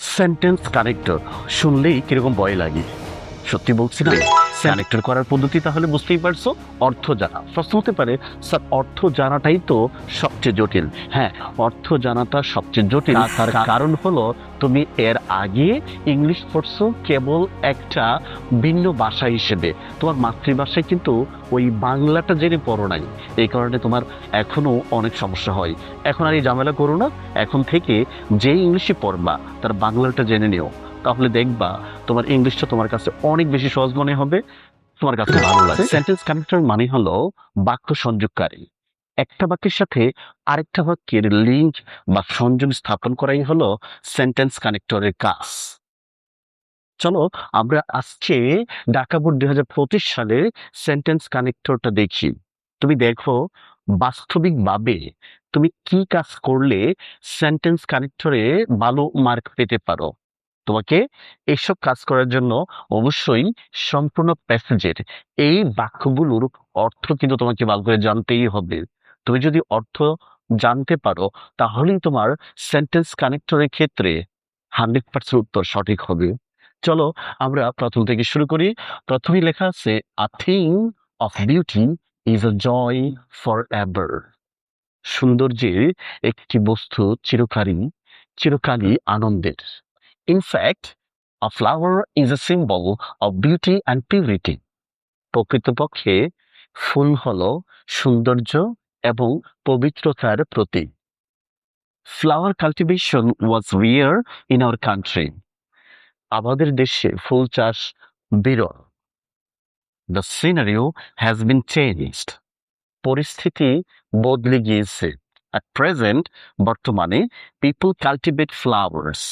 Sentence connector শুনলেই কিরকম ভয় লাগে। সত্যি বলছি না, কানেক্টর করার পদ্ধতি তাহলে বুঝতেই পারছো। অর্থ জানা প্রশ্ন হতে পারে, স্যার অর্থ জানাটাই তো সবচেয়ে জটিল। হ্যাঁ, অর্থ জানাটা সবচেয়ে জটিল, তার কারণ হলো তুমি এর আগে ইংলিশ পড়ছো কেবল একটা ভিন্ন ভাষা হিসেবে, তোমার মাতৃভাষায় কিন্তু ওই বাংলাটা জেনে পড়ো নাই। এই কারণে তোমার এখনো অনেক সমস্যা হয়। এখন আর এই ঝামেলা করো না, এখন থেকে যে ইংলিশে পড়বা তার বাংলাটা জেনে নিও, তাহলে দেখবা তোমার ইংলিশটা তোমার কাছে অনেক বেশি সহজ মনে হবে, তোমার কাছে ভালো লাগবে। সেন্টেন্স কানেক্টর মানে হলো বাক্য সংযোগকারী। একটা বাক্যের সাথে আরেকটা বাক্যের লিঙ্ক বা সংযোগ স্থাপন করাই হলো সেন্টেন্স কানেক্টরের কাজ। চলো আমরা আজকে ঢাকা বোর্ড 2025 সালের সেন্টেন্স কানেক্টরটা দেখি। তুমি দেখো বাস্তবিকভাবে তুমি কি কাজ করলে সেন্টেন্স কানেক্টরে ভালো মার্ক পেতে পারো। তোমাকে এইসব কাজ করার জন্য অবশ্যই সম্পূর্ণ প্যাসেজের এই বাক্যগুলোর অর্থ কিন্তু তোমাকে ভালো করে জানতেই হবে। তুমি যদি অর্থ জানতে পারো তাহলেই তোমার সেন্টেন্স কানেক্টরের ক্ষেত্রে 100% উত্তর সঠিক হবে। চলো আমরা প্রথম থেকে শুরু করি। প্রথমেই লেখা আছে, a thing of beauty is a joy forever. সৌন্দর্যের একটি বস্তু চিরকালই আনন্দের। In fact, a flower is a symbol of beauty and purity. প্রকৃতপক্ষে ফুল হলো সৌন্দর্য এবং পবিত্রতার প্রতীক। Flower cultivation was rare in our country. আমাদের দেশে ফুল চাষ বিরল। The scenario has been changed. পরিস্থিতি বদলে গিয়েছে। At present, বর্তমানে people cultivate flowers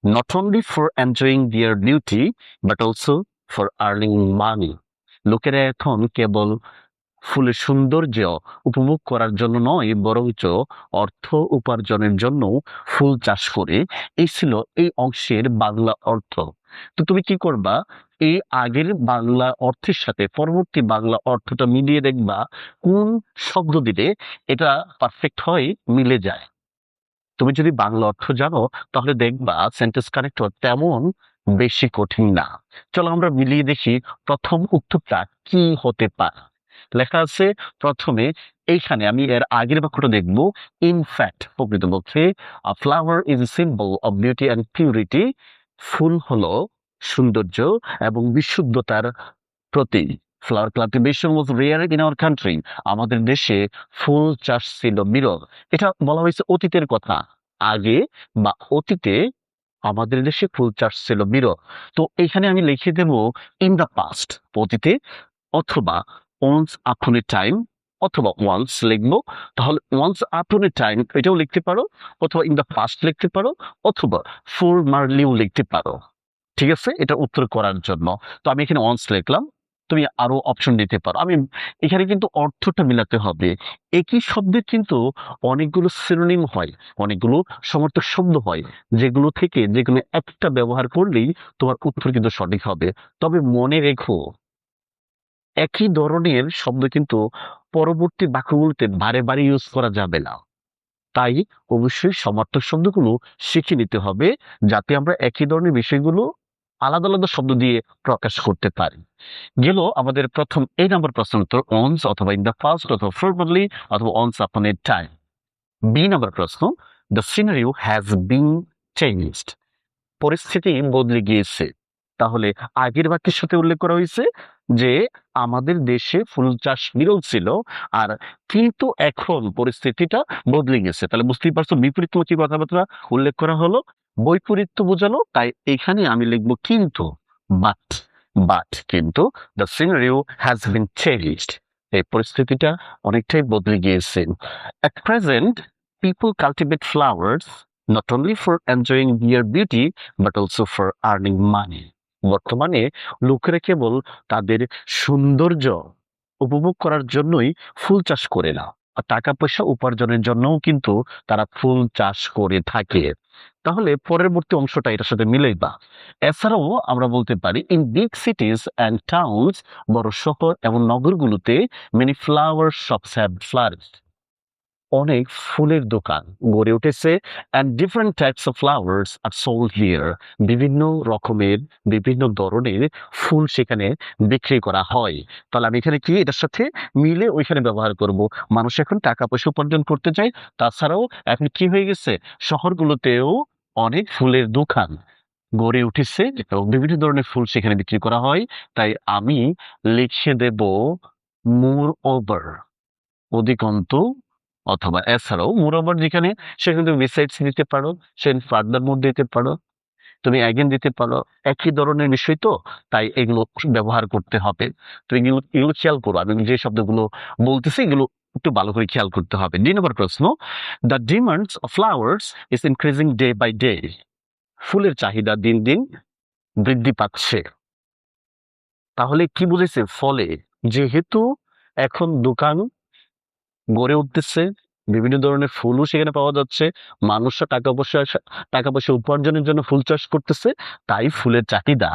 not only for enjoying their beauty but also for earning money. লোকেরা এখন কেবল ফুলের সৌন্দর্য উপভোগ করার জন্য নয়, বরঞ্চ অর্থ উপার্জনের জন্য ফুল চাষ করে। এই ছিল এই অংশের বাংলা অর্থ। তো তুমি কি করবা, এই আগের বাংলা অর্থের সাথে পরবর্তী বাংলা অর্থটা মিলিয়ে দেখবা কোন শব্দ দিলে এটা পারফেক্ট হয়, মিলে যায়। তুমি যদি বাংলা অর্থ জানো তাহলে দেখবা সেন্টেন্স কানেক্টর তেমন বেশি কঠিন না। চলো আমরা মিলিয়ে দেখি প্রথম উত্তরটা কি হতে পারে। লেখা আছে প্রথমে, এইখানে আমি এর আগের বাক্যটা দেখব। ইনফ্যাক্ট, প্রকৃতপক্ষে, a flower is a symbol of beauty and purity. ফুল হলো সৌন্দর্য এবং বিশুদ্ধতার প্রতীক। Flower cultivation was rare in our country. আমাদের দেশে ফুল চাষ ছিল বিরল। এটা বলা হয়েছে অতীতের কথা। আগে বা অতীতে আমাদের দেশে ফুল চাষ ছিল বিরল। তো এখানে আমি লিখে দেব ইন দ্য পাস্ট, অতীতে, অথবা ওয়ান্স আপন এ টাইম, অথবা ওয়ান্স লিখবো। তাহলে ওয়ান্স আপন এ টাইম এটাও লিখতে পারো, অথবা ইন দ্য পাস্ট লিখতে পারো, অথবা ফরমারলিও লিখতে পারো। ঠিক আছে, এটা উত্তর করার জন্য। তো আমি এখানে ওয়ান্স লিখলাম, তুমি আরো অপশন দিতে পারো। আমি এখানে কিন্তু অর্থটা মিলাতে হবে। একই শব্দের কিন্তু অনেকগুলো সিনোনিম হয়, অনেকগুলো সমর্থক শব্দ হয়, যেগুলো থেকে যেগুলো একটা ব্যবহার করলেই তোমার উত্তর কিন্তু সঠিক হবে। তবে মনে রেখো, একই ধরনের শব্দ কিন্তু পরবর্তী বাক্যগুলোতে বারে বারে ইউজ করা যাবে না। তাই অবশ্যই সমার্থক শব্দগুলো শিখে নিতে হবে, যাতে আমরা একই ধরনের বিষয়গুলো আলাদা আলাদা শব্দ দিয়ে প্রকাশ করতে পারি। গেল আমাদের প্রথম এই নাম্বার প্রশ্ন উত্তর, অনস অথবা ইন দ্য পাস্ট অথবা ফরমারলি অথবা অনস আপন এ টাইম। বি নাম্বার প্রশ্ন, the scenario has been changed. পরিস্থিতি বদলে গিয়েছে। তাহলে আগের বাক্যের সাথে উল্লেখ করা হয়েছে যে আমাদের দেশে ফুল চাষ বিরল ছিল, আর কিন্তু এখন পরিস্থিতিটা বদলে গেছে। তাহলে বুঝতেই পারছো বিপরীতমুখী কথাবার্তা উল্লেখ করা হলো, বৈপরীত্য বোঝালো। তাই এখানে আমি লিখবো কিন্তু, বাট। কিন্তু the scenario has been changed, এই পরিস্থিতিটা অনেকটাই বদলে গিয়েছে। At present, people cultivate flowers not only for enjoying their beauty but also for earning money. বর্তমানে লোকেরা কেবল তাদের সৌন্দর্য উপভোগ করার জন্যই ফুল চাষ করে না, আর টাকা পয়সা উপার্জনের জন্যও কিন্তু তারা ফুল চাষ করে থাকে। তাহলে পরবর্তী অংশটা এটার সাথে মিলেইবা। এছাড়াও আমরা বলতে পারি, in big cities and towns, বড় শহর এবং নগরগুলোতে many flower shops have flourished. অনেক ফুলের দোকান গড়ে উঠেছে and different types of flowers are sold here. বিভিন্ন রকমের বিভিন্ন ধরনের ফুল সেখানে বিক্রি করা হয়। তাহলে আমি এখানে কি এটার সাথে মিলে ওইখানে ব্যবহার করব। মানুষ এখন টাকা পয়সা উপার্জন করতে চায়, তাছাড়াও এখন কি হয়ে গেছে, শহরগুলোতেও অনেক ফুলের দোকান গড়ে উঠেছে এবং বিভিন্ন ধরনের ফুল সেখানে বিক্রি করা হয়। তাই আমি লিখে দেব মোর ওভার, অধিকন্তু, অথবা এছাড়াও মোর ওভার যেখানে, সেখানে তুমি বিসাইডস দিতে পারো, সেখানে ফার্দার মোর দিতে পারো, তুমি অ্যাগেন দিতে পারো। একই ধরনের বিষয় তো, তাই এগুলো ব্যবহার করতে হবে। তো এগুলো এগুলো খেয়াল করো, আমি যে শব্দগুলো বলতেছি এগুলো একটু ভালো করে খেয়াল করতে হবে। 2 নম্বর প্রশ্ন, the demands of flowers is increasing day by day. ফুলের চাহিদা দিন দিন বৃদ্ধি পাচ্ছে। তাহলে কি বুঝেছে, ফলে যেহেতু এখন দোকান গড়ে উঠতেছে, বিভিন্ন ধরনের ফুলও সেখানে পাওয়া যাচ্ছে, মানুষরা টাকা পয়সা উপার্জনের জন্য ফুল চাষ করতেছে, তাই ফুলের চাহিদা।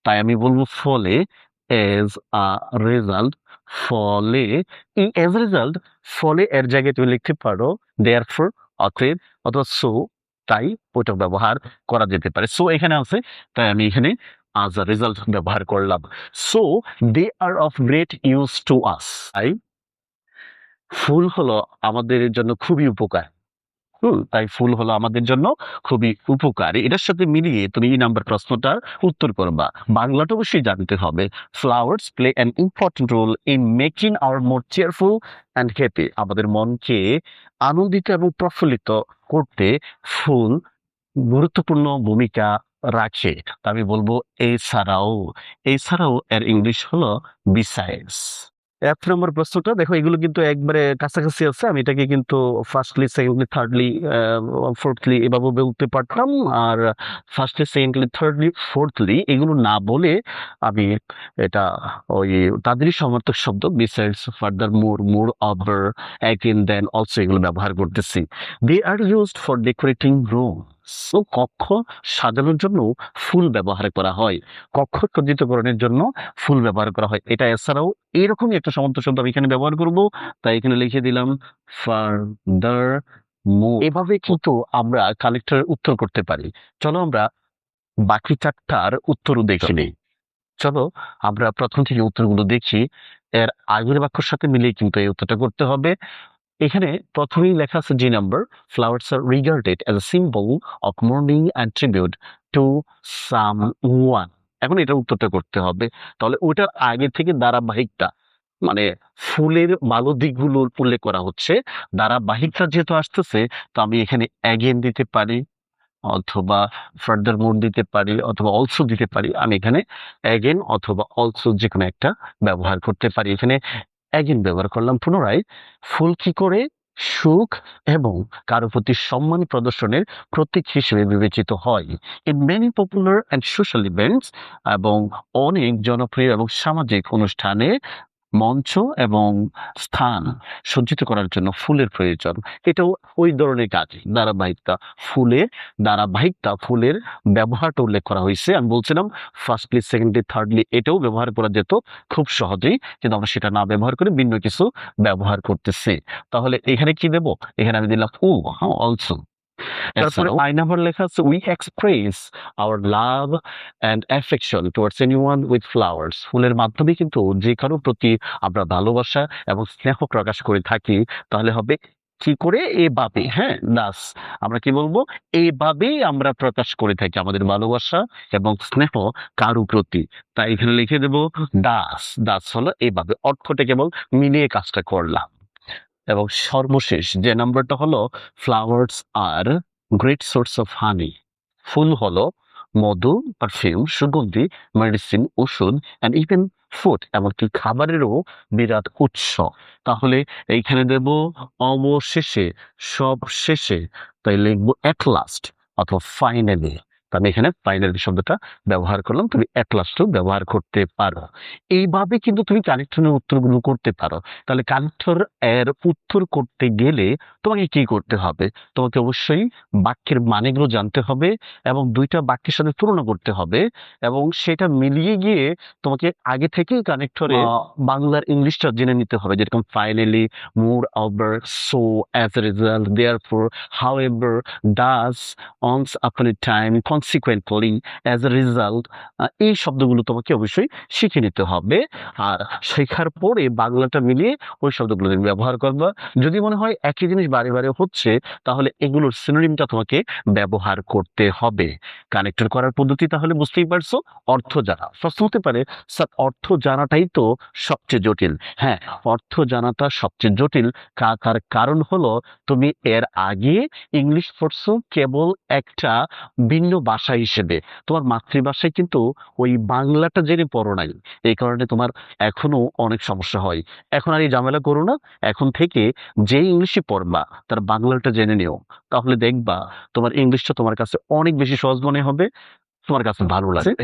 তাই আমি বলবো ফলে, এজ আ রেজাল্ট, ফলে, এই এজ রেজাল্ট, ফলে এর জায়গায় তুমি লিখতে পারো দেয়ারফর, অতএব, অথবা সো, তাই ওইটা ব্যবহার করা যেতে পারে। সো এখানে আছে, তাই আমি এখানে আজ আ রেজাল্ট ব্যবহার করলাম। So they are of great use to us. তাই ফুল হলো আমাদের জন্য খুবই উপকার। তাই ফুল হলো আমাদের জন্য খুবই উপকারী। এটার সাথে মিলিয়ে তুমি এই নাম্বার প্রশ্নটার উত্তর করবা। বাংলাটা অবশ্যই জানতে হবে। Flowers play an important role in making our more cheerful and happy. আমাদের মনকে আনন্দিত এবং প্রফুল্লিত করতে ফুল গুরুত্বপূর্ণ ভূমিকা রাখে। তা আমি বলবো এছাড়াও। এছাড়াও এর ইংলিশ হলো বিসাইডস। 1 নম্বর প্রশ্নটা দেখো, এগুলো কিন্তু একবারে কাছাকাছি আছে। আমি এটাকে কিন্তু ফার্স্টলি, সেকেন্ডলি, থার্ডলি, ফোর্থলি এভাবে বলতে পারতাম। আর ফার্স্টলি, সেকেন্ডলি, থার্ডলি, ফোর্থলি এগুলো না বলে আমি এটা ওই তাদেরই সমার্থক শব্দ besides, furthermore, moreover, again, then, also এগুলো ব্যবহার করতেছি। They are used for decorating room. So কক্ষ সাজানোর জন্য ফুল ব্যবহার করা হয়, কক্ষ সজ্জিতকরণের জন্য ফুল ব্যবহার করা হয়। এটা এছাড়াও এরকমই একটা সমার্থক শব্দ আমি এখানে ব্যবহার করব, তাই এখানে লিখে দিলাম ফার্দার মোর। এভাবে কিন্তু আমরা কালেক্টরের উত্তর করতে পারি। চলো আমরা বাকি 4টার উত্তরও দেখে নিই। চলো আমরা প্রথম থেকে উত্তরগুলো দেখি, এর আগের বাক্যের সাথে মিলিয়ে কিন্তু এই উত্তরটা করতে হবে। এখানে প্রথমেই লেখা আছে G number, flowers are regarded as a symbol of mourning and tribute to someone. এখন এটার উত্তরটা করতে হবে। তাহলে ওইটার আগে থেকে ধারাবাহিকটা, মানে ফুলের ভালো দিকগুলোর উল্লেখ করা হচ্ছে, ধারাবাহিকটা যেহেতু আসতেছে, তো আমি এখানে অ্যাগেন দিতে পারি, অথবা ফার্দার মোর দিতে পারি, অথবা অলসো দিতে পারি। আমি এখানে অ্যাগেন অথবা অলসো যে কোনো একটা ব্যবহার করতে পারি। এখানে অ্যাগেন ব্যবহার করলাম পুনরায়। ফুল কি করে সুখ এবং কারো প্রতি সম্মান প্রদর্শনের প্রতীক হিসেবে বিবেচিত হয়। In many popular and social events, এবং অনেক জনপ্রিয় এবং সামাজিক অনুষ্ঠানে মঞ্চ এবং স্থান সজ্জিত করার জন্য ফুলের প্রয়োজন। এটাও ওই ধরনের কাজ, ধারাবাহিকতা, ফুলের ব্যবহারটা উল্লেখ করা হয়েছে। আমি বলছিলাম ফার্স্টলি, সেকেন্ডলি, থার্ডলি এটাও ব্যবহার করা যেত খুব সহজেই, কিন্তু আমরা সেটা না ব্যবহার করে ভিন্ন কিছু ব্যবহার করতেছি। তাহলে এখানে কি দেব, এখানে আমি দিলাম ও, অলসো। তারপরে আই নাম্বার লেখা আছে, we express our love and affection towards anyone with flowers. ফুলের মাধ্যমে কিন্তু যে কারো প্রতি আমরা ভালোবাসা এবং স্নেহ প্রকাশ করে থাকি। তাহলে হবে কি করে, এভাবে, হ্যাঁ, দাস, আমরা কি বলবো, এইভাবেই আমরা প্রকাশ করে থাকি আমাদের ভালোবাসা এবং স্নেহ কারো প্রতি। তাই এখানে লিখে দেব দাস। দাস হলো এইভাবে, অর্থটা কেবল মিলিয়ে কাজটা করলাম। এবং সর্বশেষ যে নাম্বারটা হলো, flowers are great source of honey. ফুল হলো মধু, পারফিউম, সুগন্ধি, মেডিসিন, ওষুধ, অ্যান্ড ইভেন ফুড, এমনকি খাবারেরও বিরাট উৎস। তাহলে এইখানে দেব অবশেষে, সব শেষে, তাই লিখবো অ্যাট লাস্ট অথবা ফাইনালি। তো আমি এখানে ফাইনালি শব্দটা ব্যবহার করলাম, তুমি অ্যাট লাস্টও ব্যবহার করতে পারো। এইভাবে কিন্তু তুমি কানেক্টরের উত্তরগুলো করতে পারো। তাহলে কানেক্টর এর উত্তর করতে গেলে তোমাকে কি করতে হবে? তোমাকে অবশ্যই বাক্যের মানেগুলো জানতে হবে এবং দুইটা বাক্যের সাথে তুলনা করতে হবে এবং সেটা মিলিয়ে গিয়ে তোমাকে আগে থেকেই কানেক্টরে বাংলার ইংলিশটা জেনে নিতে হবে, যেরকম finally, more over, so, as a result, therefore, however, does, once upon a time, consequently, as a result, এই শব্দগুলো তোমাকে অবশ্যই শিখে নিতে হবে। আর শেখার পরে বাংলাটা মিলিয়ে ওই শব্দগুলো তুমি ব্যবহার করবা। যদি মনে হয় একই জিনিস বারে বারে হচ্ছে, তাহলে এগুলোর সিনোনিমটা তোমাকে ব্যবহার করতে হবে। কানেক্টর করার পদ্ধতি তাহলে বুঝতেই পারছো। অর্থ জানা, প্রশ্ন হতে পারে স্যার অর্থ জানাটাই তো সবচেয়ে জটিল। হ্যাঁ, অর্থ জানাটা সবচেয়ে জটিল। তার কারণ হলো তুমি এর আগে ইংলিশ পড়ছো কেবল একটা ভিন্ন ভাষা হিসেবে, তোমার মাতৃভাষায় কিন্তু ওই বাংলাটা জেনে পড়ো নাই। এই কারণে তোমার এখনো অনেক সমস্যা হয়। এখন আর এই ঝামেলা করো না, এখন থেকে যে ইংলিশে পড়বা তার বাংলাটা জেনে নিও। তাহলে দেখবা তোমার ইংলিশটা তোমার কাছে অনেক বেশি সহজ মনে হবে, তোমার কাছে ভালো লাগবে।